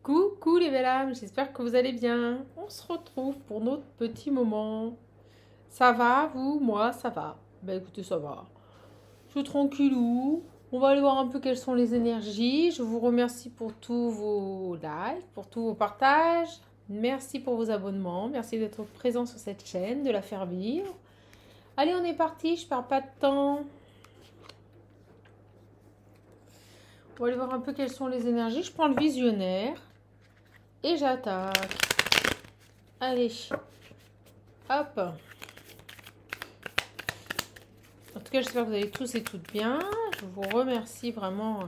Coucou les belles âmes, j'espère que vous allez bien. On se retrouve pour notre petit moment. Ça va, vous? Moi, ça va. Ben écoutez, ça va. Je suis tranquillou. On va aller voir un peu quelles sont les énergies. Je vous remercie pour tous vos likes, pour tous vos partages. Merci pour vos abonnements. Merci d'être présent sur cette chaîne, de la faire vivre. Allez, on est parti. Je perds pas de temps. On va aller voir un peu quelles sont les énergies. Je prends le visionnaire. Et j'attaque. Allez. Hop. En tout cas, j'espère que vous allez tous et toutes bien. Je vous remercie vraiment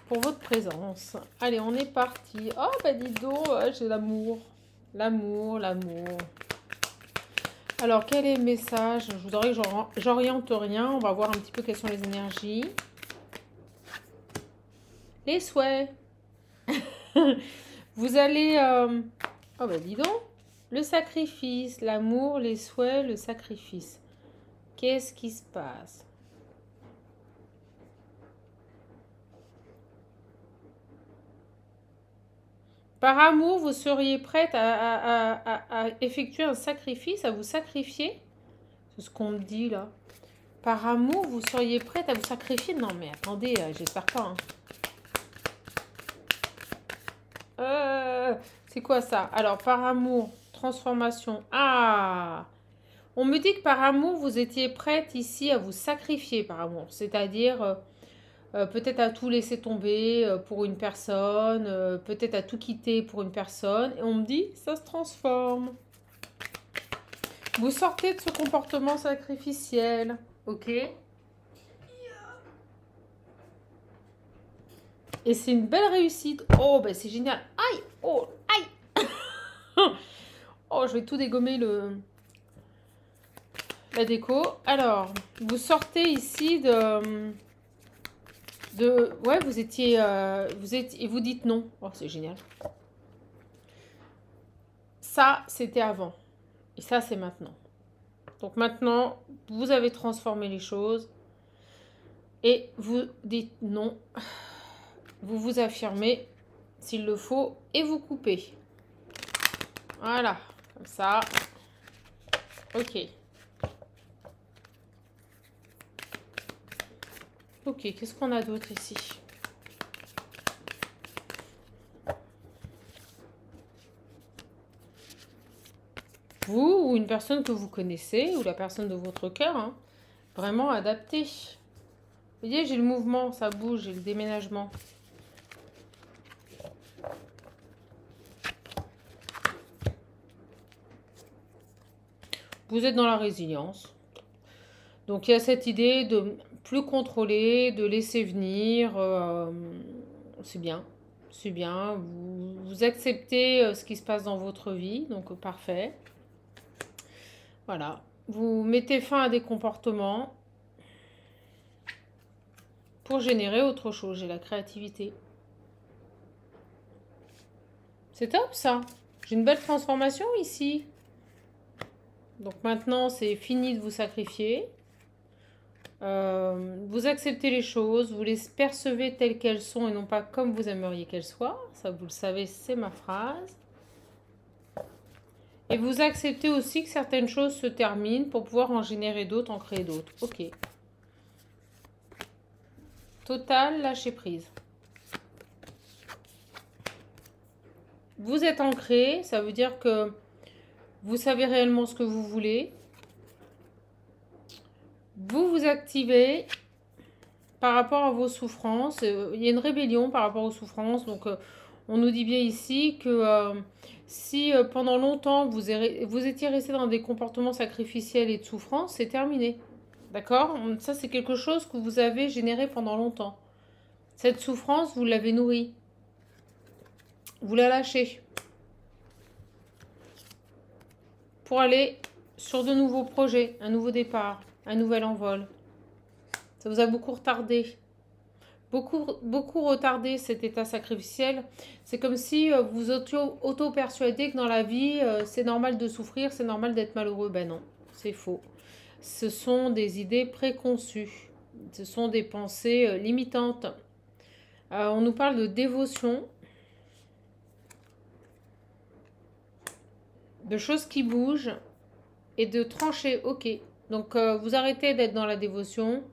pour votre présence. Allez, on est parti. Oh, bah dis donc, j'ai l'amour. L'amour, l'amour. Alors, quel est le message? Je voudrais que j'oriente rien. On va voir un petit peu quelles sont les énergies. Les souhaits. Vous allez... Oh, bah dis donc. Le sacrifice, l'amour, les souhaits, le sacrifice. Qu'est-ce qui se passe? Par amour, vous seriez prête à effectuer un sacrifice, à vous sacrifier? C'est ce qu'on me dit là. Par amour, vous seriez prête à vous sacrifier? Non mais attendez, j'espère pas. C'est quoi ça? Alors, par amour, transformation. Ah! On me dit que par amour, vous étiez prête ici à vous sacrifier par amour. C'est-à-dire... peut-être à tout laisser tomber pour une personne, peut-être à tout quitter pour une personne. Et on me dit, ça se transforme. Vous sortez de ce comportement sacrificiel, ok? Et c'est une belle réussite. Oh, ben c'est génial. Aïe, oh, aïe. Oh, je vais tout dégommer la déco. Alors, vous sortez ici ouais, vous étiez, et vous dites non. Oh, c'est génial. Ça, c'était avant. Et ça, c'est maintenant. Donc maintenant, vous avez transformé les choses. Et vous dites non. Vous vous affirmez s'il le faut. Et vous coupez. Voilà. Comme ça. Ok. Ok, qu'est-ce qu'on a d'autre ici? Vous ou une personne que vous connaissez, ou la personne de votre cœur, hein, vraiment adapté. Vous voyez, j'ai le mouvement, ça bouge, j'ai le déménagement. Vous êtes dans la résilience. Donc il y a cette idée de plus contrôler, de laisser venir. C'est bien. C'est bien. Vous acceptez ce qui se passe dans votre vie. Donc parfait. Voilà. Vous mettez fin à des comportements pour générer autre chose. J'ai la créativité. C'est top ça. J'ai une belle transformation ici. Donc maintenant, c'est fini de vous sacrifier. Vous acceptez les choses, vous les percevez telles qu'elles sont et non pas comme vous aimeriez qu'elles soient. Ça, vous le savez, c'est ma phrase. Et vous acceptez aussi que certaines choses se terminent pour pouvoir en générer d'autres, en créer d'autres. Ok. Total, lâcher prise. Vous êtes ancré, ça veut dire que vous savez réellement ce que vous voulez. Vous vous activez par rapport à vos souffrances. Il y a une rébellion par rapport aux souffrances. Donc, on nous dit bien ici que si pendant longtemps vous étiez resté dans des comportements sacrificiels et de souffrance, c'est terminé. D'accord? Ça, c'est quelque chose que vous avez généré pendant longtemps. Cette souffrance, vous l'avez nourrie. Vous la lâchez. Pour aller sur de nouveaux projets, un nouveau départ, un nouvel envol. Ça vous a beaucoup retardé. Beaucoup retardé cet état sacrificiel. C'est comme si vous auto-persuadez que dans la vie, c'est normal de souffrir, c'est normal d'être malheureux. Ben non, c'est faux. Ce sont des idées préconçues. Ce sont des pensées limitantes. On nous parle de dévotion. de choses qui bougent et de trancher. Ok. Donc, vous arrêtez d'être dans la dévotion.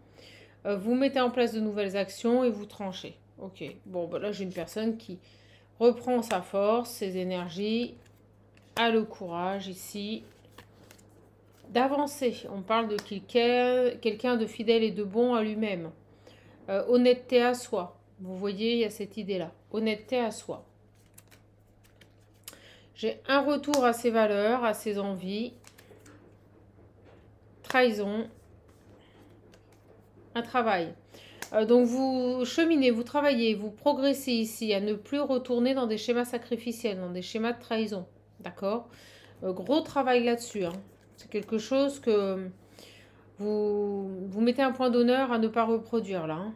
Vous mettez en place de nouvelles actions et vous tranchez. Ok. Bon, bah là, j'ai une personne qui reprend sa force, ses énergies, a le courage ici d'avancer. On parle de quelqu'un de fidèle et de bon à lui-même. Honnêteté à soi. Vous voyez, il y a cette idée-là. Honnêteté à soi. J'ai un retour à ses valeurs, à ses envies. Trahison. Un travail. Donc vous cheminez, vous travaillez, vous progressez ici à ne plus retourner dans des schémas sacrificiels, dans des schémas de trahison. D'accord? Gros travail là-dessus. Hein. C'est quelque chose que vous mettez un point d'honneur à ne pas reproduire là. Hein.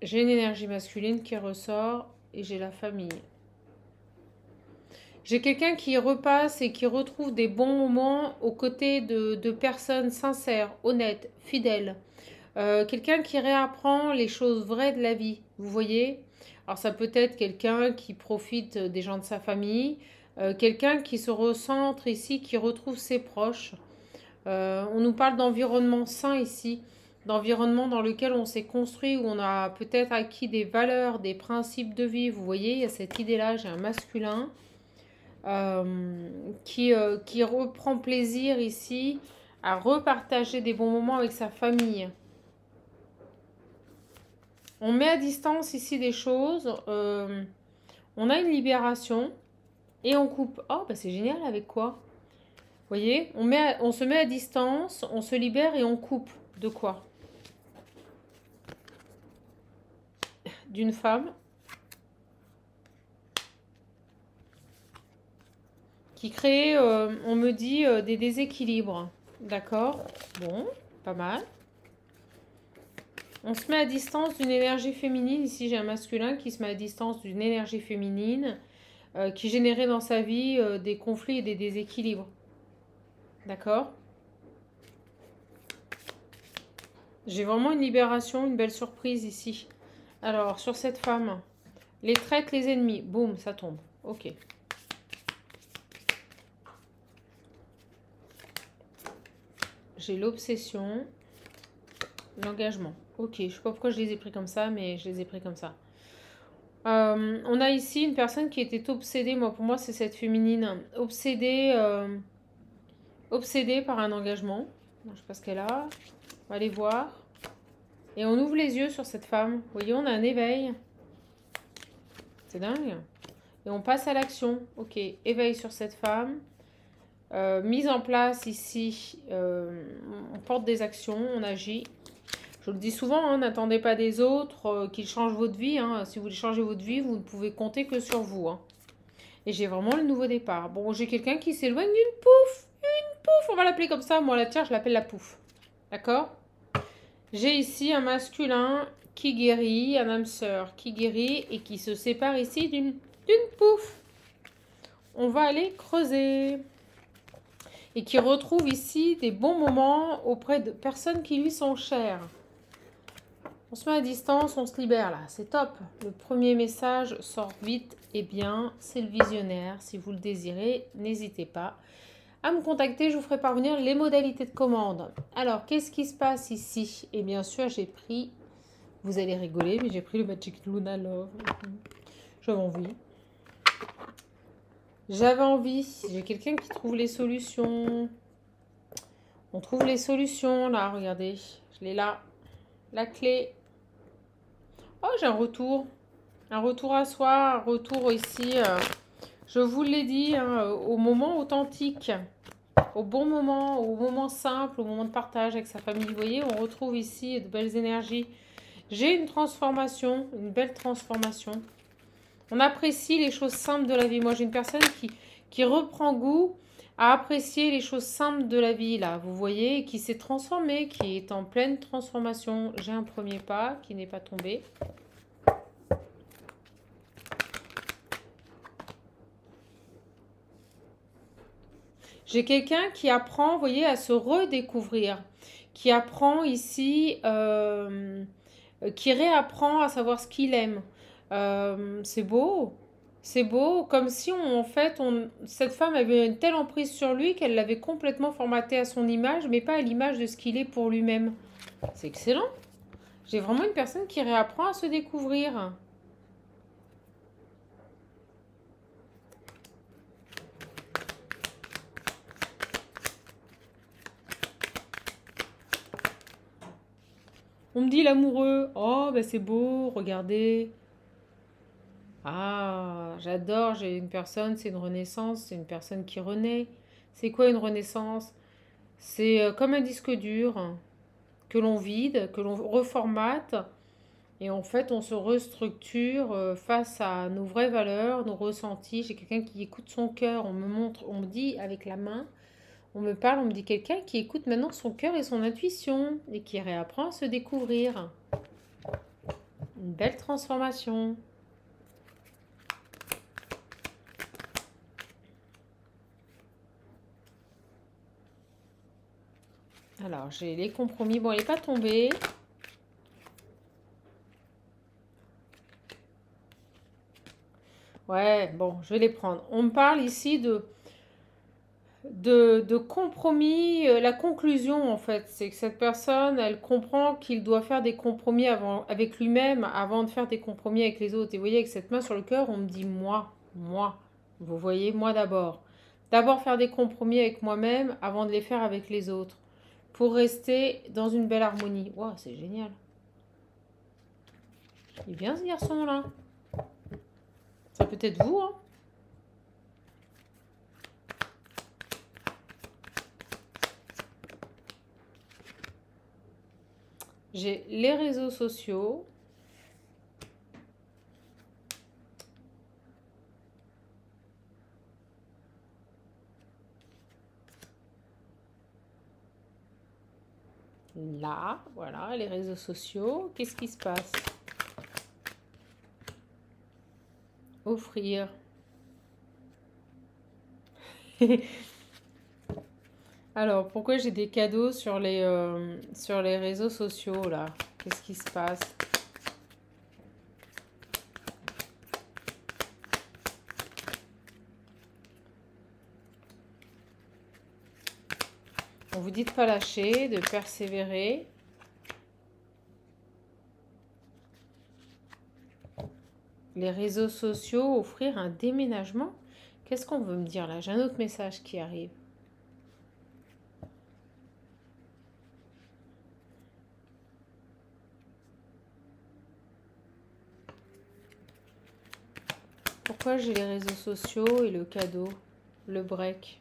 J'ai une énergie masculine qui ressort et j'ai la famille. J'ai quelqu'un qui repasse et qui retrouve des bons moments aux côtés de personnes sincères, honnêtes, fidèles. Quelqu'un qui réapprend les choses vraies de la vie, vous voyez. Alors ça peut être quelqu'un qui profite des gens de sa famille, quelqu'un qui se recentre ici, qui retrouve ses proches. On nous parle d'environnement sain ici, d'environnement dans lequel on s'est construit, où on a peut-être acquis des valeurs, des principes de vie. Vous voyez, il y a cette idée-là, j'ai un masculin qui reprend plaisir ici à repartager des bons moments avec sa famille. On met à distance ici des choses, on a une libération et on coupe. Oh, bah c'est génial, avec quoi? Vous voyez, on se met à distance, on se libère et on coupe. De quoi? D'une femme qui crée, on me dit, des déséquilibres. D'accord? Bon, pas mal. On se met à distance d'une énergie féminine. Ici, j'ai un masculin qui se met à distance d'une énergie féminine qui générait dans sa vie des conflits et des déséquilibres. D'accord? J'ai vraiment une libération, une belle surprise ici. Alors, sur cette femme, les traites, les ennemis. Boum, ça tombe. Ok. J'ai l'obsession, l'engagement. Ok, je ne sais pas pourquoi je les ai pris comme ça, mais je les ai pris comme ça. On a ici une personne qui était obsédée. Moi, pour moi, c'est cette féminine. Obsédée par un engagement. Je ne sais pas ce qu'elle a. On va aller voir. Et on ouvre les yeux sur cette femme. Vous voyez, on a un éveil. C'est dingue. Et on passe à l'action. Ok, éveil sur cette femme. Mise en place ici. On porte des actions, on agit. Je le dis souvent, hein, n'attendez pas des autres qu'ils changent votre vie. Hein. Si vous voulez changer votre vie, vous ne pouvez compter que sur vous. Hein. Et j'ai vraiment le nouveau départ. Bon, j'ai quelqu'un qui s'éloigne d'une pouf. Une pouf, on va l'appeler comme ça. Moi, la tiens, je l'appelle la pouf. D'accord? J'ai ici un masculin qui guérit, un âme sœur qui guérit et qui se sépare ici d'une pouf. On va aller creuser. Et qui retrouve ici des bons moments auprès de personnes qui lui sont chères. On se met à distance, on se libère là, c'est top. Le premier message sort vite et bien, c'est le visionnaire. Si vous le désirez, n'hésitez pas à me contacter, je vous ferai parvenir les modalités de commande. Alors, qu'est-ce qui se passe ici? Et bien sûr, j'ai pris, vous allez rigoler, mais j'ai pris le Magic Luna Love. J'avais envie. J'avais envie. J'ai quelqu'un qui trouve les solutions. On trouve les solutions là, regardez. Je l'ai là. La clé. Oh, j'ai un retour. Un retour à soi, un retour ici. Je vous l'ai dit, hein, au moment authentique. Au bon moment, au moment simple, au moment de partage avec sa famille. Vous voyez, on retrouve ici de belles énergies. J'ai une transformation, une belle transformation. On apprécie les choses simples de la vie. Moi, j'ai une personne qui reprend goût à apprécier les choses simples de la vie, là. Vous voyez, qui s'est transformée, qui est en pleine transformation. J'ai un premier pas qui n'est pas tombé. J'ai quelqu'un qui apprend, vous voyez, à se redécouvrir. Qui apprend ici, qui réapprend à savoir ce qu'il aime. C'est beau. C'est beau, comme si en fait, cette femme avait une telle emprise sur lui qu'elle l'avait complètement formaté à son image, mais pas à l'image de ce qu'il est pour lui-même. C'est excellent. J'ai vraiment une personne qui réapprend à se découvrir. On me dit l'amoureux. Oh, ben c'est beau, regardez. Ah, j'adore, j'ai une personne, c'est une renaissance, c'est une personne qui renaît. C'est quoi une renaissance? C'est comme un disque dur que l'on vide, que l'on reformate, et en fait on se restructure face à nos vraies valeurs, nos ressentis. J'ai quelqu'un qui écoute son cœur, on me montre, on me dit avec la main, on me parle, on me dit quelqu'un qui écoute maintenant son cœur et son intuition, et qui réapprend à se découvrir. Une belle transformation. Alors, j'ai les compromis. Bon, il n'est pas tombé. Ouais, bon, je vais les prendre. On me parle ici de compromis. La conclusion, en fait, c'est que cette personne, elle comprend qu'il doit faire des compromis avec lui-même avant de faire des compromis avec les autres. Et vous voyez, avec cette main sur le cœur, on me dit moi, moi. Vous voyez, moi d'abord. D'abord faire des compromis avec moi-même avant de les faire avec les autres. Pour rester dans une belle harmonie. Waouh, c'est génial. Il est bien ce garçon-là. Ça peut être vous, hein. J'ai les réseaux sociaux. Là, voilà, les réseaux sociaux. Qu'est-ce qui se passe? Offrir. Alors, pourquoi j'ai des cadeaux sur les réseaux sociaux, là? Qu'est-ce qui se passe? On vous dit de pas lâcher, de persévérer. Les réseaux sociaux, offrir un déménagement. Qu'est-ce qu'on veut me dire là? J'ai un autre message qui arrive. Pourquoi j'ai les réseaux sociaux et le cadeau, le break?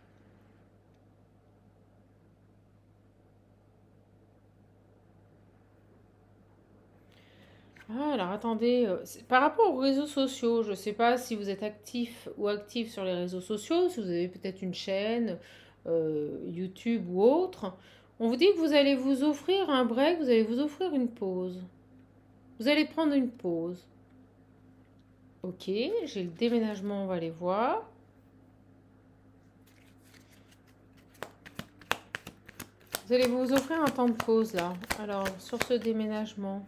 Ah, alors attendez, par rapport aux réseaux sociaux, je ne sais pas si vous êtes actif ou active sur les réseaux sociaux, si vous avez peut-être une chaîne, YouTube ou autre. On vous dit que vous allez vous offrir un break, vous allez vous offrir une pause. Vous allez prendre une pause. Ok, j'ai le déménagement, on va aller voir. Vous allez vous offrir un temps de pause là. Alors, sur ce déménagement.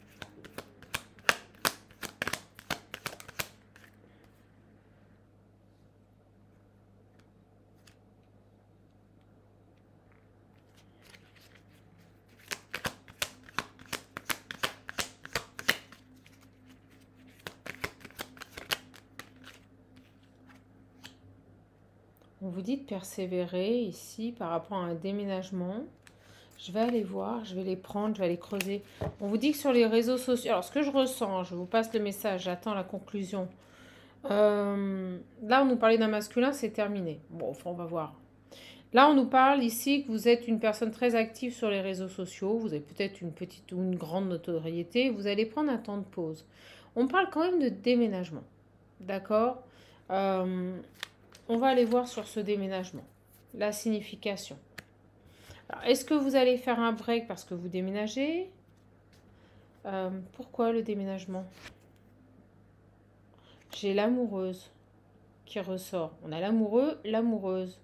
On vous dit de persévérer ici par rapport à un déménagement. Je vais aller voir, je vais les prendre, je vais aller creuser. On vous dit que sur les réseaux sociaux... Alors, ce que je ressens, je vous passe le message, j'attends la conclusion. Là, on nous parlait d'un masculin, c'est terminé. Bon, enfin, on va voir. Là, on nous parle ici que vous êtes une personne très active sur les réseaux sociaux. Vous avez peut-être une petite ou une grande notoriété. Vous allez prendre un temps de pause. On parle quand même de déménagement. D'accord. On va aller voir sur ce déménagement. La signification. Alors, est-ce que vous allez faire un break parce que vous déménagez? Pourquoi le déménagement? J'ai l'amoureuse qui ressort. On a l'amoureux, l'amoureuse.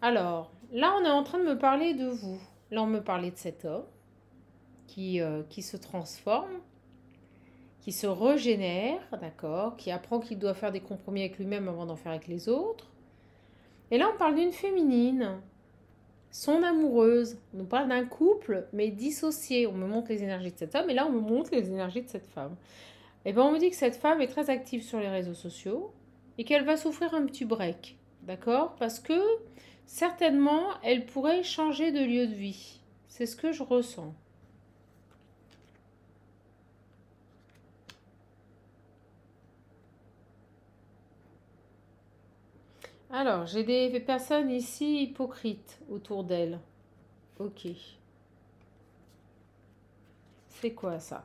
Alors, là, on est en train de me parler de vous. Là, on me parlait de cet homme qui se transforme, qui se régénère, d'accord, qui apprend qu'il doit faire des compromis avec lui-même avant d'en faire avec les autres. Et là, on parle d'une féminine, son amoureuse. On nous parle d'un couple, mais dissocié. On me montre les énergies de cet homme, et là, on me montre les énergies de cette femme. Et bien, on me dit que cette femme est très active sur les réseaux sociaux et qu'elle va souffrir un petit break, d'accord? Parce que certainement, elle pourrait changer de lieu de vie. C'est ce que je ressens. Alors, j'ai des personnes ici hypocrites autour d'elle. Ok. C'est quoi ça?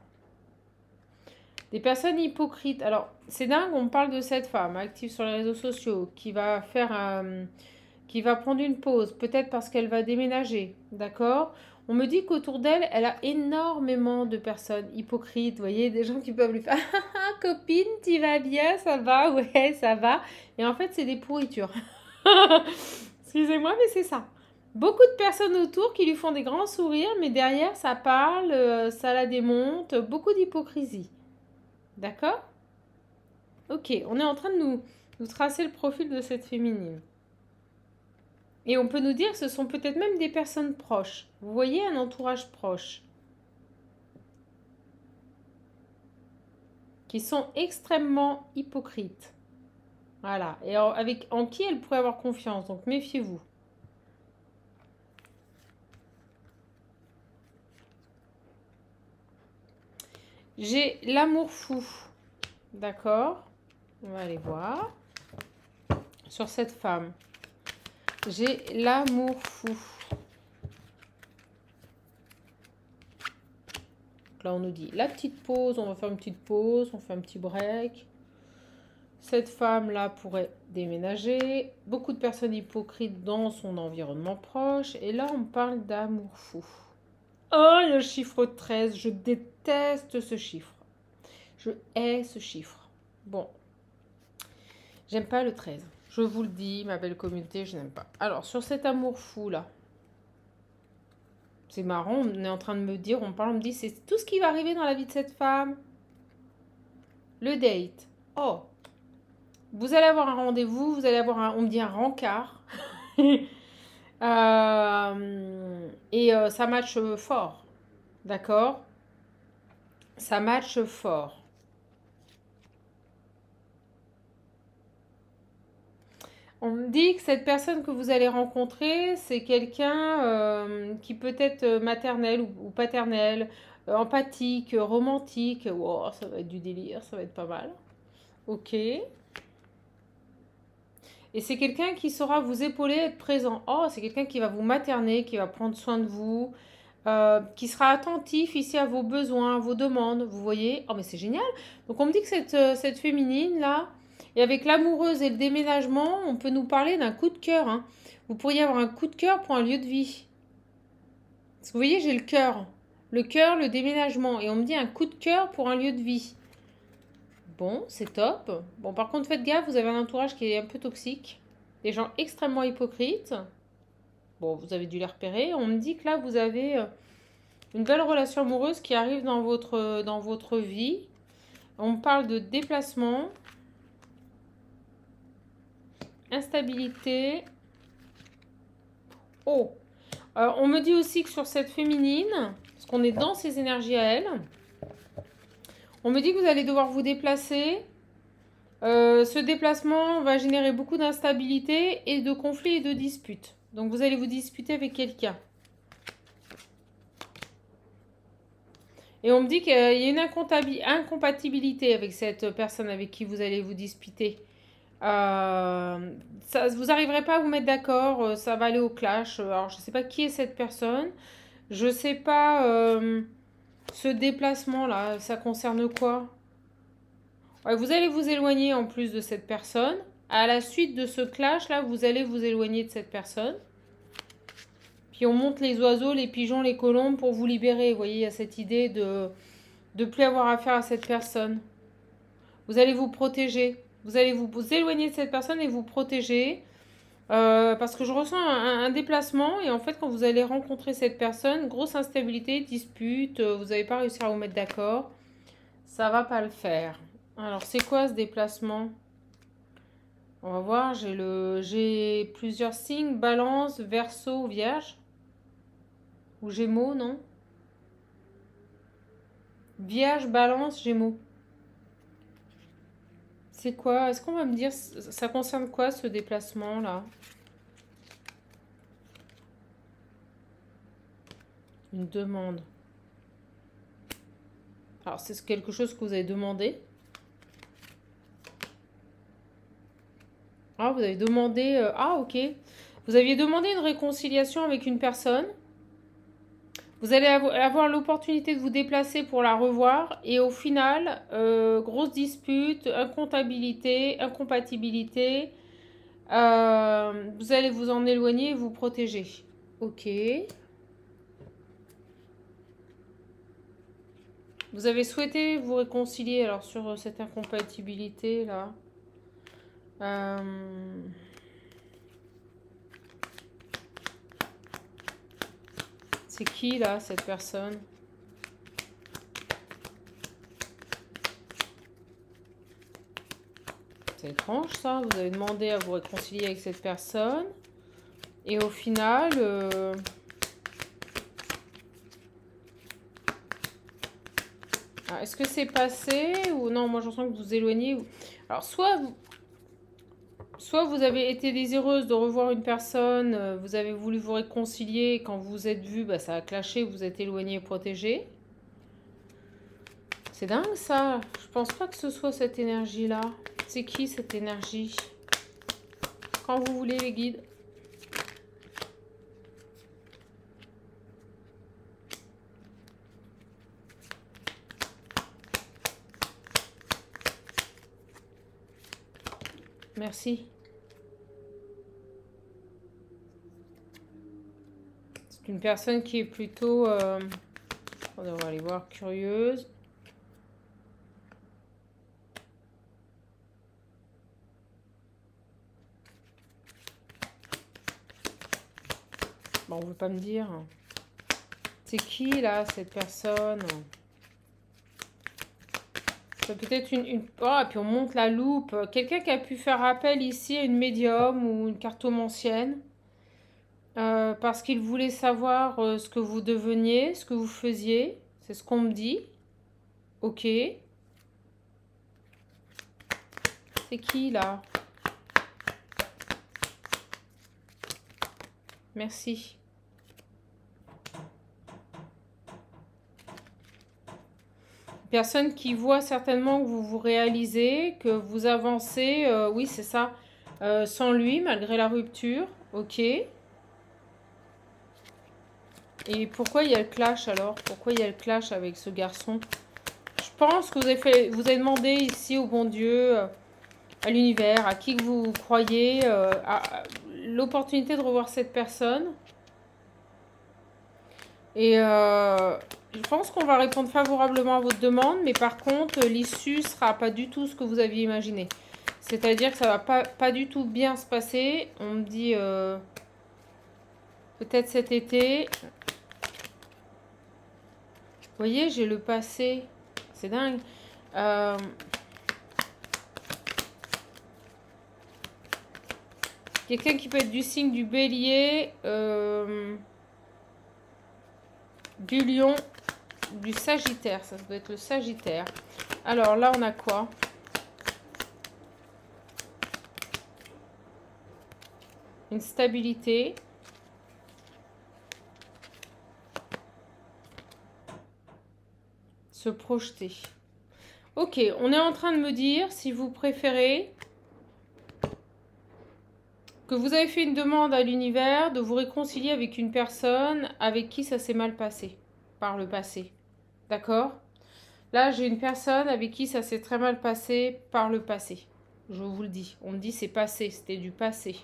Des personnes hypocrites. Alors, c'est dingue, on parle de cette femme active sur les réseaux sociaux qui va qui va prendre une pause, peut-être parce qu'elle va déménager, d'accord? On me dit qu'autour d'elle, elle a énormément de personnes hypocrites, vous voyez, des gens qui peuvent lui faire ah, copine, tu vas bien, ça va, ouais, ça va. Et en fait, c'est des pourritures. Excusez-moi, mais c'est ça. Beaucoup de personnes autour qui lui font des grands sourires, mais derrière, ça parle, ça la démonte, beaucoup d'hypocrisie. D'accord? Ok, on est en train de nous tracer le profil de cette féminine. Et on peut nous dire que ce sont peut-être même des personnes proches. Vous voyez, un entourage proche. Qui sont extrêmement hypocrites. Voilà. Et en qui elle pourrait avoir confiance. Donc méfiez-vous. J'ai l'amour fou. D'accord? On va aller voir. Sur cette femme. J'ai l'amour fou. Là, on nous dit la petite pause. On va faire une petite pause. On fait un petit break. Cette femme-là pourrait déménager. Beaucoup de personnes hypocrites dans son environnement proche. Et là, on parle d'amour fou. Oh, le chiffre 13. Je déteste ce chiffre. Je hais ce chiffre. Bon. J'aime pas le 13. Je vous le dis, ma belle communauté, je n'aime pas. Alors, sur cet amour fou, là. C'est marrant, on est en train de me dire, on me dit, c'est tout ce qui va arriver dans la vie de cette femme. Le date. Oh. Vous allez avoir un rendez-vous, vous allez avoir on me dit un rencard. Ça match fort. D'accord? Ça match fort. On me dit que cette personne que vous allez rencontrer, c'est quelqu'un qui peut être maternel ou paternel, empathique, romantique. Wow, ça va être du délire, ça va être pas mal. Ok. Et c'est quelqu'un qui saura vous épauler, être présent. Oh, c'est quelqu'un qui va vous materner, qui va prendre soin de vous, qui sera attentif ici à vos besoins, à vos demandes. Vous voyez? Oh, mais c'est génial. Donc on me dit que cette féminine là, et avec l'amoureuse et le déménagement, on peut nous parler d'un coup de cœur. Hein. Vous pourriez avoir un coup de cœur pour un lieu de vie. Parce que vous voyez, j'ai le cœur. Le cœur, le déménagement. Et on me dit un coup de cœur pour un lieu de vie. Bon, c'est top. Bon, par contre, faites gaffe, vous avez un entourage qui est un peu toxique. Des gens extrêmement hypocrites. Bon, vous avez dû les repérer. On me dit que là, vous avez une belle relation amoureuse qui arrive dans votre vie. On me parle de déplacement. Instabilité. Oh. On me dit aussi que sur cette féminine, parce qu'on est dans ses énergies à elle, on me dit que vous allez devoir vous déplacer. Ce déplacement va générer beaucoup d'instabilité et de conflits et de disputes. Donc vous allez vous disputer avec quelqu'un. Et on me dit qu'il y a une incompatibilité avec cette personne avec qui vous allez vous disputer. Vous n'arriverez pas à vous mettre d'accord, ça va aller au clash. Alors je ne sais pas qui est cette personne, je ne sais pas ce déplacement là, ça concerne quoi? Ouais, vous allez vous éloigner en plus de cette personne. À la suite de ce clash là, vous allez vous éloigner de cette personne. Puis on monte les oiseaux, les pigeons, les colombes pour vous libérer. Vous voyez, il y a cette idée de ne plus avoir affaire à cette personne. Vous allez vous protéger. Vous allez vous éloigner de cette personne et vous protéger. Parce que je ressens un déplacement. Et en fait, quand vous allez rencontrer cette personne, grosse instabilité, dispute, vous n'avez pas réussi à vous mettre d'accord. Ça va pas le faire. Alors, c'est quoi ce déplacement? On va voir, j'ai plusieurs signes, Balance, Verseau, Vierge. Ou Gémeaux, non? Vierge, Balance, Gémeaux. C'est quoi? Est-ce qu'on va me dire, ça concerne quoi ce déplacement-là? Une demande. Alors, c'est quelque chose que vous avez demandé? Ah, vous avez demandé... ah, ok. Vous aviez demandé une réconciliation avec une personne. Vous allez avoir l'opportunité de vous déplacer pour la revoir. Et au final, grosse dispute, incompatibilité. Vous allez vous en éloigner et vous protéger. Ok. Vous avez souhaité vous réconcilier alors sur cette incompatibilité là. C'est qui là cette personne? C'est étrange ça. Vous avez demandé à vous réconcilier avec cette personne. Et au final... est-ce que c'est passé ou non? Moi, je sens que vous vous éloignez. Alors, soit vous avez été désireuse de revoir une personne, vous avez voulu vous réconcilier, et quand vous vous êtes vu, bah, ça a clashé, vous êtes éloigné et protégé. C'est dingue ça. Je pense pas que ce soit cette énergie-là. C'est qui cette énergie? Quand vous voulez, les guides. Merci. C'est une personne qui est plutôt, on va aller voir, curieuse. Bon, on veut pas me dire. C'est qui là, cette personne? Peut-être oh, et puis on monte la loupe. Quelqu'un qui a pu faire appel ici à une médium ou une cartomancienne. Parce qu'il voulait savoir ce que vous deveniez, ce que vous faisiez. C'est ce qu'on me dit. Ok. C'est qui là? Merci. Personne qui voit certainement que vous vous réalisez, que vous avancez, oui c'est ça, sans lui, malgré la rupture, ok. Et pourquoi il y a le clash alors? Pourquoi il y a le clash avec ce garçon? Je pense que vous avez demandé ici au bon Dieu, à l'univers, à qui que vous croyez, l'opportunité de revoir cette personne. Et je pense qu'on va répondre favorablement à votre demande, mais par contre, l'issue sera pas du tout ce que vous aviez imaginé. C'est-à-dire que ça va pas du tout bien se passer. On me dit peut-être cet été. Vous voyez, j'ai le passé. C'est dingue. Quelqu'un qui peut être du signe du bélier, du lion, du sagittaire. Ça doit être le sagittaire. Alors là, on a quoi? Une stabilité. Se projeter. Ok, on est en train de me dire, si vous préférez, que vous avez fait une demande à l'univers de vous réconcilier avec une personne avec qui ça s'est mal passé, par le passé. D'accord? Là, j'ai une personne avec qui ça s'est très mal passé par le passé. Je vous le dis. On me dit c'est passé, c'était du passé.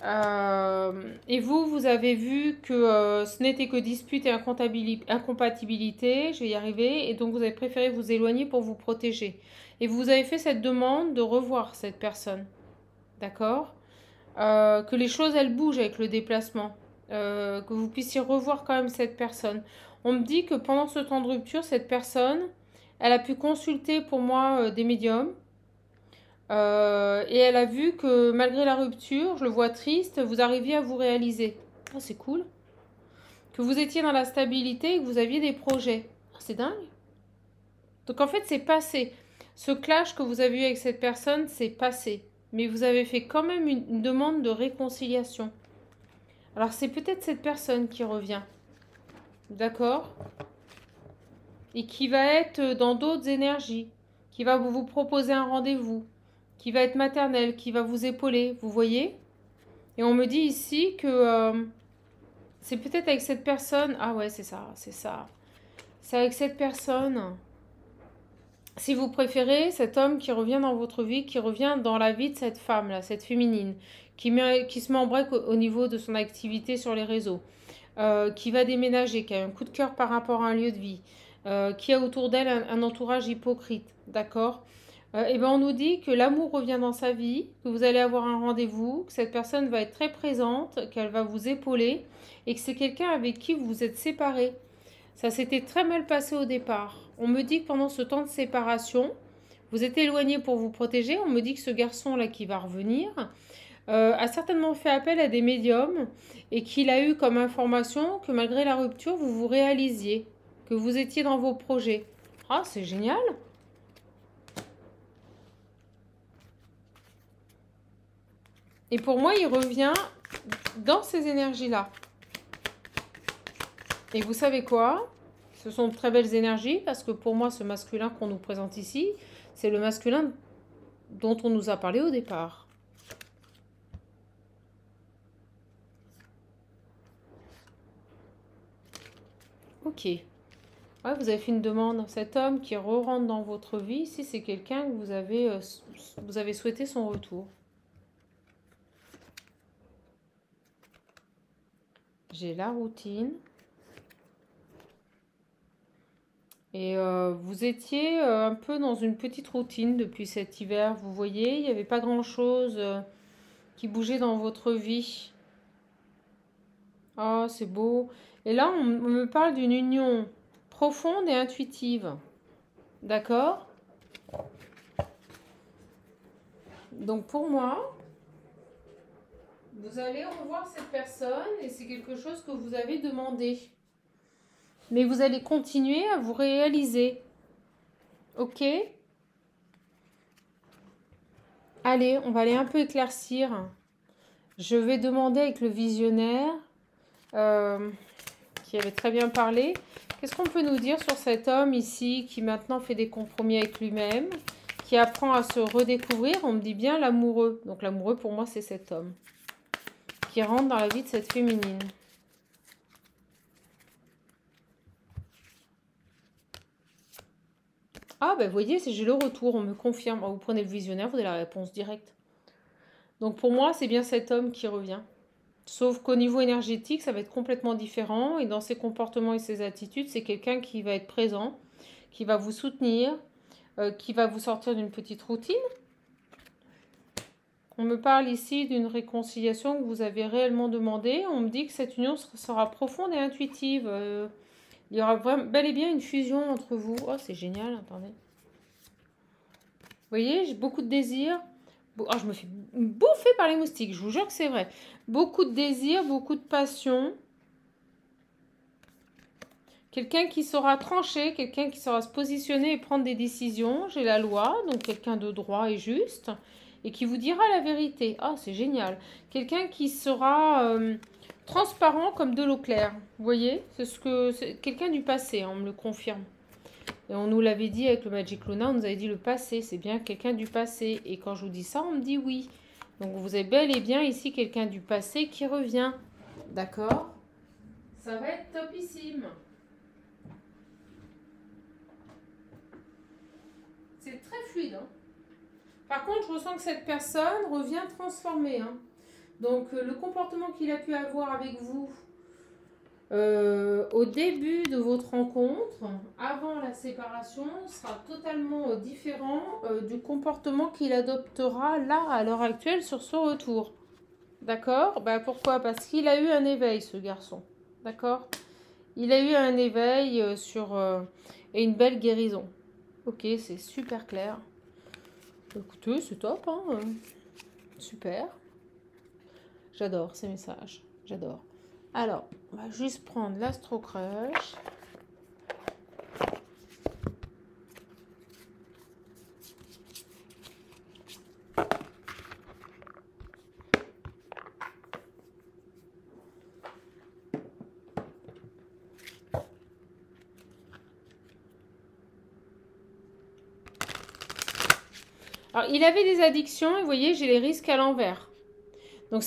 Et vous avez vu que ce n'était que dispute et incompatibilité, je vais y arriver, et donc vous avez préféré vous éloigner pour vous protéger. Et vous avez fait cette demande de revoir cette personne, d'accord? Que les choses, elles bougent avec le déplacement, que vous puissiez revoir quand même cette personne. On me dit que pendant ce temps de rupture, cette personne, elle a pu consulter pour moi des médiums. Et elle a vu que malgré la rupture, je le vois triste, vous arriviez à vous réaliser. Ah, c'est cool. Que vous étiez dans la stabilité et que vous aviez des projets. Ah, c'est dingue. Donc en fait, c'est passé. Ce clash que vous avez eu avec cette personne, c'est passé. Mais vous avez fait quand même une demande de réconciliation. Alors c'est peut-être cette personne qui revient. D'accord? Et qui va être dans d'autres énergies. Qui va vous proposer un rendez-vous. Qui va être maternelle, qui va vous épauler. Vous voyez? Et on me dit ici que c'est peut-être avec cette personne. Ah ouais, c'est ça, c'est ça. C'est avec cette personne. Si vous préférez, cet homme qui revient dans votre vie, qui revient dans la vie de cette femme-là, cette féminine, qui se met en break au niveau de son activité sur les réseaux, qui va déménager, qui a un coup de cœur par rapport à un lieu de vie, qui a autour d'elle un entourage hypocrite, d'accord? Et ben on nous dit que l'amour revient dans sa vie, que vous allez avoir un rendez-vous, que cette personne va être très présente, qu'elle va vous épauler, et que c'est quelqu'un avec qui vous vous êtes séparés. Ça s'était très mal passé au départ. On me dit que pendant ce temps de séparation, vous êtes éloigné pour vous protéger. On me dit que ce garçon-là qui va revenir a certainement fait appel à des médiums et qu'il a eu comme information que malgré la rupture, vous vous réalisiez, que vous étiez dans vos projets. Ah, c'est génial! Et pour moi, il revient dans ces énergies-là. Et vous savez quoi? Ce sont de très belles énergies parce que pour moi, ce masculin qu'on nous présente ici, c'est le masculin dont on nous a parlé au départ. Ok. Ouais, vous avez fait une demande. Cet homme qui re-rentre dans votre vie, ici, c'est quelqu'un que vous avez souhaité son retour. J'ai la routine. Et vous étiez un peu dans une petite routine depuis cet hiver. Vous voyez, il n'y avait pas grand-chose qui bougeait dans votre vie. Ah, c'est beau. Et là, on me parle d'une union profonde et intuitive. D'accord? Donc pour moi, vous allez revoir cette personne et c'est quelque chose que vous avez demandé. Mais vous allez continuer à vous réaliser. Ok? Allez, on va aller un peu éclaircir. Je vais demander avec le visionnaire qui avait très bien parlé. Qu'est-ce qu'on peut nous dire sur cet homme ici qui maintenant fait des compromis avec lui-même, qui apprend à se redécouvrir? On me dit bien l'amoureux. Donc l'amoureux pour moi c'est cet homme qui rentre dans la vie de cette féminine. Ah ben vous voyez, si j'ai le retour, on me confirme. Vous prenez le visionnaire, vous avez la réponse directe. Donc pour moi c'est bien cet homme qui revient. Sauf qu'au niveau énergétique, ça va être complètement différent. Et dans ses comportements et ses attitudes, c'est quelqu'un qui va être présent, qui va vous soutenir, qui va vous sortir d'une petite routine. On me parle ici d'une réconciliation que vous avez réellement demandée. On me dit que cette union sera profonde et intuitive. Il y aura bel et bien une fusion entre vous. Oh, c'est génial, attendez. Vous voyez, j'ai beaucoup de désirs. Oh, je me fais bouffer par les moustiques, je vous jure que c'est vrai. Beaucoup de désirs, beaucoup de passion. Quelqu'un qui saura trancher, quelqu'un qui saura se positionner et prendre des décisions. J'ai la loi, donc quelqu'un de droit et juste. Et qui vous dira la vérité. Ah, c'est génial. Quelqu'un qui sera transparent comme de l'eau claire. Vous voyez, c'est quelqu'un du passé, on me le confirme. Et on nous l'avait dit avec le Magic Luna, on nous avait dit le passé, c'est bien quelqu'un du passé. Et quand je vous dis ça, on me dit oui. Donc vous avez bel et bien ici quelqu'un du passé qui revient. D'accord? Ça va être topissime. C'est très fluide. Hein. Par contre, je ressens que cette personne revient transformée. Hein. Donc le comportement qu'il a pu avoir avec vous au début de votre rencontre, avant la séparation, sera totalement différent du comportement qu'il adoptera là, à l'heure actuelle, sur ce retour. D'accord? Pourquoi? Parce qu'il a eu un éveil, ce garçon. D'accord? Il a eu un éveil et une belle guérison. Ok, c'est super clair. Écoutez, c'est top, hein. Super. J'adore ces messages. J'adore. Alors, on va juste prendre l'Astro Crush. Alors, il avait des addictions et vous voyez, j'ai les risques à l'envers. Donc,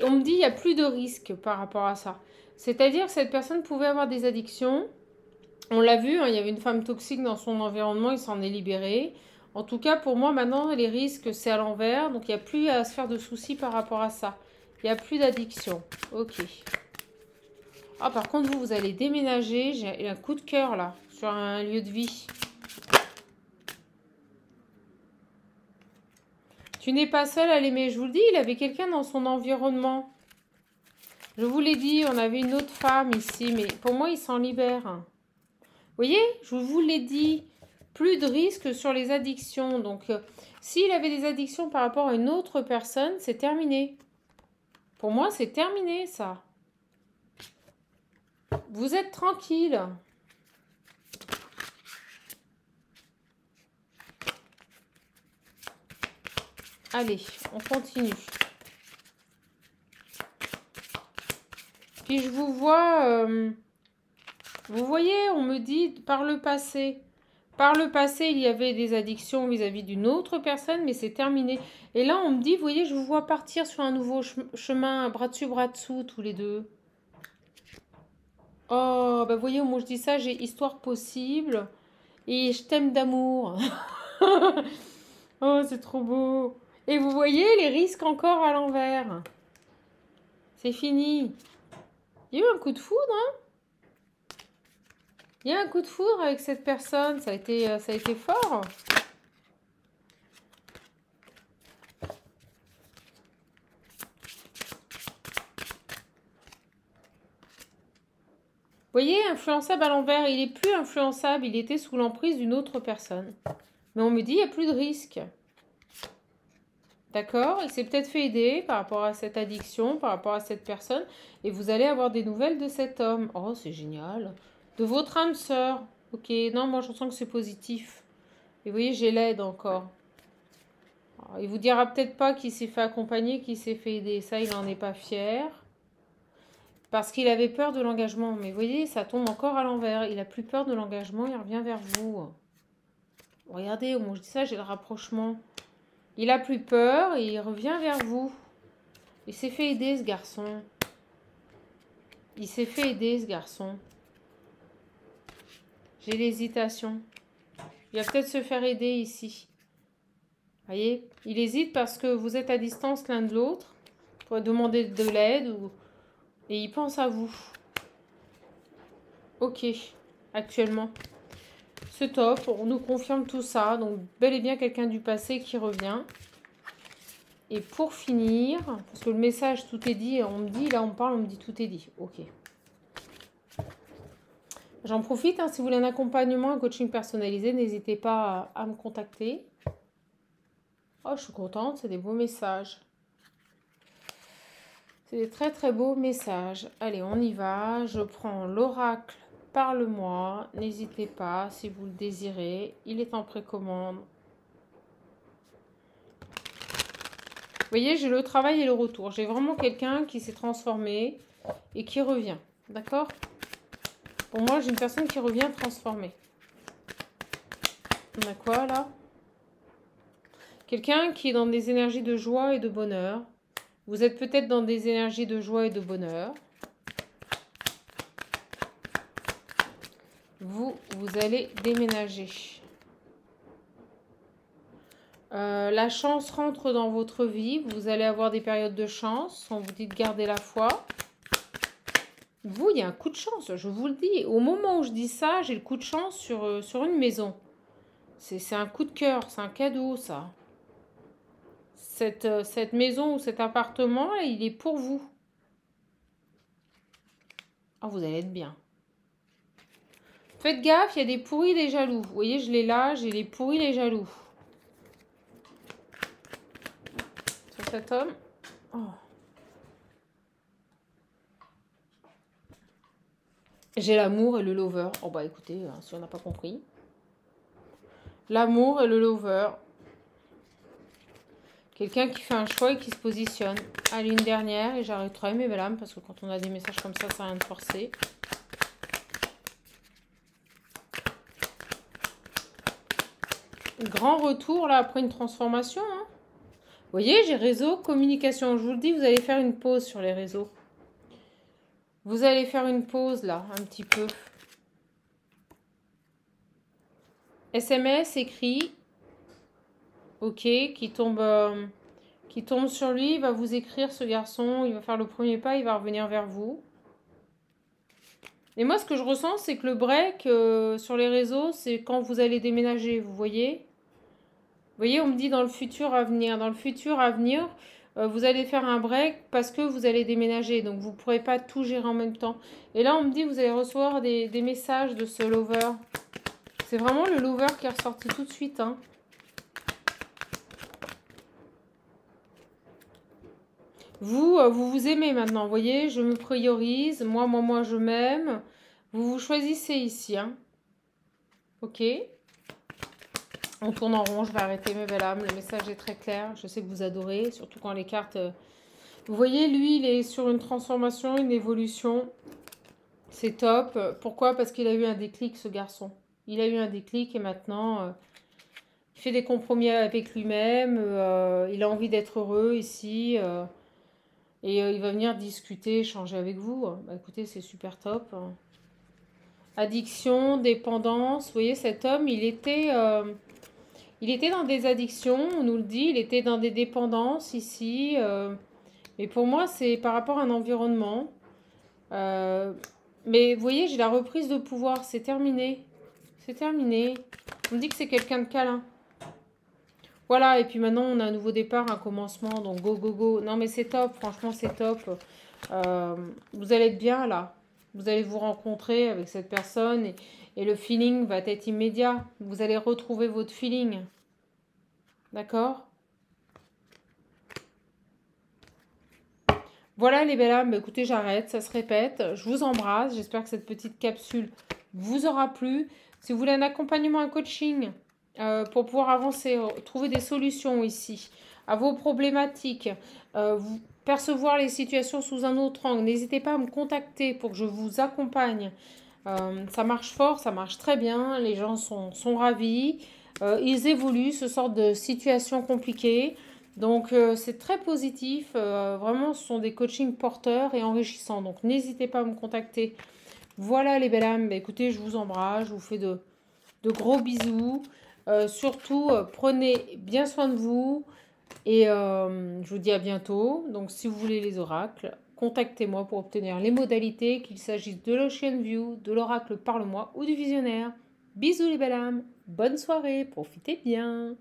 on me dit il n'y a plus de risques par rapport à ça. C'est-à-dire que cette personne pouvait avoir des addictions. On l'a vu, hein, il y avait une femme toxique dans son environnement, il s'en est libéré. En tout cas, pour moi, maintenant, les risques, c'est à l'envers. Donc, il n'y a plus à se faire de soucis par rapport à ça. Il n'y a plus d'addiction. Ok. Ah, par contre, vous allez déménager. J'ai un coup de cœur, là, sur un lieu de vie. Tu n'es pas seul à l'aimer. Je vous le dis, il avait quelqu'un dans son environnement. Je vous l'ai dit, on avait une autre femme ici, mais pour moi, il s'en libère. Vous voyez, je vous l'ai dit, plus de risques sur les addictions. Donc, s'il avait des addictions par rapport à une autre personne, c'est terminé. Pour moi, c'est terminé, ça. Vous êtes tranquille. Allez, on continue. Puis je vous vois... vous voyez, on me dit par le passé. Par le passé, il y avait des addictions vis-à-vis d'une autre personne, mais c'est terminé. Et là, on me dit, vous voyez, je vous vois partir sur un nouveau chemin, bras dessus, bras dessous, tous les deux. Oh, bah vous voyez, moi je dis ça, j'ai histoire possible. Et je t'aime d'amour. Oh, c'est trop beau. Et vous voyez, les risques encore à l'envers. C'est fini. Il y a eu un coup de foudre, hein? Il y a un coup de foudre avec cette personne. Ça a été fort. Vous voyez, influençable à l'envers, il est plus influençable, il était sous l'emprise d'une autre personne. Mais on me dit, il n'y a plus de risque. D'accord? Il s'est peut-être fait aider par rapport à cette addiction, par rapport à cette personne. Et vous allez avoir des nouvelles de cet homme. Oh, c'est génial. De votre âme sœur. Ok, non, moi je sens que c'est positif. Et vous voyez, j'ai l'aide encore. Alors, il vous dira peut-être pas qu'il s'est fait accompagner, qu'il s'est fait aider. Ça, il n'en est pas fier. Parce qu'il avait peur de l'engagement. Mais vous voyez, ça tombe encore à l'envers. Il a plus peur de l'engagement, il revient vers vous. Regardez, au moment où je dis ça, j'ai le rapprochement. Il a plus peur et il revient vers vous. Il s'est fait aider, ce garçon. Il s'est fait aider, ce garçon. J'ai l'hésitation. Il va peut-être se faire aider ici. Vous voyez, il hésite parce que vous êtes à distance l'un de l'autre. Pour demander de l'aide ou... Et il pense à vous. Ok, actuellement. C'est top, on nous confirme tout ça. Donc, bel et bien quelqu'un du passé qui revient. Et pour finir, parce que le message, tout est dit, on me dit, là on parle, on me dit tout est dit. Ok. J'en profite, hein, si vous voulez un accompagnement, un coaching personnalisé, n'hésitez pas à me contacter. Oh, je suis contente, c'est des beaux messages. C'est des très très beaux messages. Allez, on y va. Je prends l'oracle. Parle-moi. N'hésitez pas si vous le désirez. Il est en précommande. Vous voyez, j'ai le travail et le retour. J'ai vraiment quelqu'un qui s'est transformé et qui revient. D'accord? Pour moi, j'ai une personne qui revient transformée. On a quoi là? Quelqu'un qui est dans des énergies de joie et de bonheur. Vous êtes peut-être dans des énergies de joie et de bonheur. Vous allez déménager. La chance rentre dans votre vie. Vous allez avoir des périodes de chance. On vous dit de garder la foi. Vous, il y a un coup de chance, je vous le dis. Au moment où je dis ça, j'ai le coup de chance sur une maison. C'est un coup de cœur, c'est un cadeau, ça. Cette maison ou cet appartement, il est pour vous. Oh, vous allez être bien. Faites gaffe, il y a des pourris, des jaloux. Vous voyez, je l'ai là, j'ai les pourris, les jaloux. Sur cet homme. Oh. J'ai l'amour et le lover. Oh bah écoutez, si on n'a pas compris. L'amour et le lover. Quelqu'un qui fait un choix et qui se positionne. Allez, une dernière et j'arrêterai mes belles âmes parce que quand on a des messages comme ça, ça sert à rien de forcer. Grand retour là après une transformation. Hein. Vous voyez, j'ai réseau, communication. Je vous le dis, vous allez faire une pause sur les réseaux. Vous allez faire une pause là, un petit peu. SMS écrit. Ok, qui tombe sur lui. Il va vous écrire ce garçon. Il va faire le premier pas. Il va revenir vers vous. Et moi, ce que je ressens, c'est que le break sur les réseaux, c'est quand vous allez déménager. Vous voyez ? Vous voyez, on me dit dans le futur à venir. Dans le futur à venir, vous allez faire un break parce que vous allez déménager. Donc, vous ne pourrez pas tout gérer en même temps. Et là, on me dit vous allez recevoir des messages de ce lover. C'est vraiment le lover qui est ressorti tout de suite. Hein. Vous aimez maintenant. Vous voyez, je me priorise. Moi, je m'aime. Vous choisissez ici. Hein. Ok. On tourne en rond, je vais arrêter mes belles âmes. Le message est très clair. Je sais que vous adorez, surtout quand les cartes... Vous voyez, lui, il est sur une transformation, une évolution. C'est top. Pourquoi? Parce qu'il a eu un déclic, ce garçon. Il a eu un déclic et maintenant, il fait des compromis avec lui-même. Il a envie d'être heureux ici. Et il va venir discuter, échanger avec vous. Bah, écoutez, c'est super top. Addiction, dépendance. Vous voyez, cet homme, il était dans des addictions, on nous le dit. Il était dans des dépendances ici. Mais pour moi, c'est par rapport à un environnement. Mais vous voyez, j'ai la reprise de pouvoir. C'est terminé. C'est terminé. On me dit que c'est quelqu'un de câlin. Voilà, et puis maintenant, on a un nouveau départ, un commencement. Donc, go, go, go. Non, mais c'est top. Franchement, c'est top. Vous allez être bien, là. Vous allez vous rencontrer avec cette personne. Et le feeling va être immédiat. Vous allez retrouver votre feeling. D'accord ? Voilà les belles âmes, bah, écoutez, j'arrête, ça se répète. Je vous embrasse, j'espère que cette petite capsule vous aura plu. Si vous voulez un accompagnement, un coaching pour pouvoir avancer, trouver des solutions ici à vos problématiques, percevoir les situations sous un autre angle, n'hésitez pas à me contacter pour que je vous accompagne. Ça marche fort, ça marche très bien, les gens sont ravis, ils évoluent, ce sort de situations compliquées. Donc, c'est très positif. Vraiment, ce sont des coachings porteurs et enrichissants. Donc, n'hésitez pas à me contacter. Voilà les belles âmes. Bah, écoutez, je vous embrasse. Je vous fais de gros bisous. Surtout, prenez bien soin de vous. Et je vous dis à bientôt. Donc, si vous voulez les oracles, contactez-moi pour obtenir les modalités, qu'il s'agisse de l'Ocean View, de l'oracle Parle-moi ou du visionnaire. Bisous les belles âmes. Bonne soirée. Profitez bien.